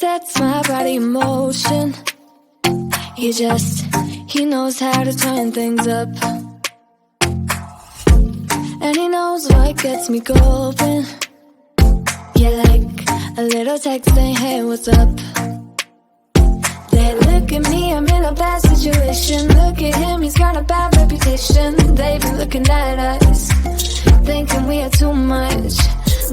sets my body in motion. He knows how to turn things up. And he knows what gets me going. Yeah, like a little text saying, hey, what's up? They look at me, I'm in a bad situation. Look at him, he's got a bad reputation. They be looking at us, thinking we are too much.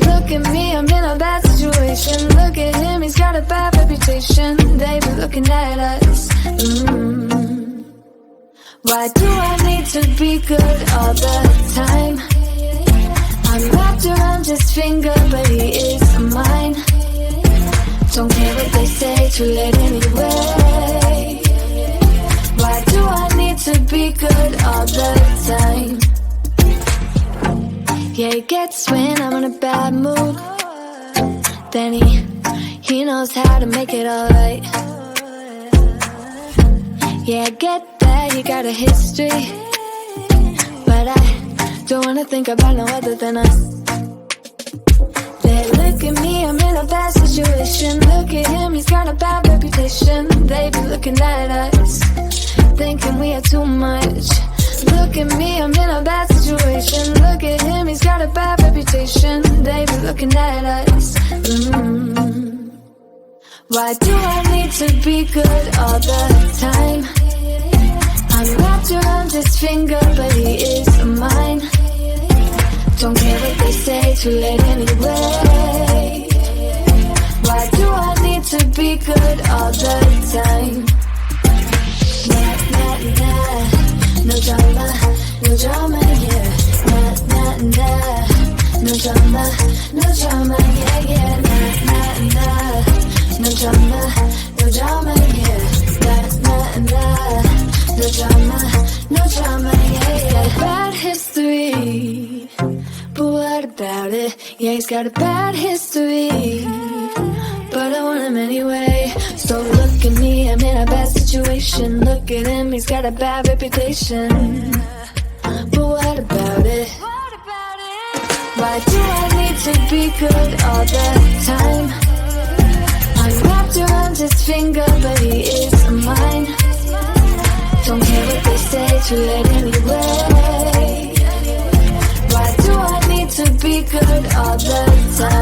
Look at me, I'm in a bad situation. Look at him, he's got a bad reputation. They be looking at us. Why do I need to be good all the time? I'm wrapped around his finger, but he is mine. Don't care what they say, too late anyway. Why do I need to be good all the time? Yeah, he gets when I'm in a bad mood. Then he knows how to make it alright. Yeah, I get that he got a history, but I don't wanna think about no other than us. They look at me, I'm in a bad situation. Look at him, he's got a bad reputation. They be looking at us, thinking we are too much. Look at me, I'm in a bad situation. Look at him, he's got a bad reputation. They be looking at us. Why do I need to be good all the time? I'm wrapped around his finger, but he is mine. Don't care what they say, too late anyway. Why do I need to be good all the time? Nah, nah, nah, no drama, no drama, yeah. Nah, nah, nah, no drama, no drama, yeah, yeah. Nah, nah, nah, no drama, no drama, yeah. Nah, nah, nah, no drama, no drama, yeah, yeah. Bad history, but what about it? Yeah, he's got a bad history, but I want him anyway. So look at me, I'm in a bad situation. Look at him, he's got a bad reputation, but what about it? Why do I need to be good all the time? I'm wrapped around his finger, but he is mine. Don't care what they say, too late anyway. Why do I need to be good all the time?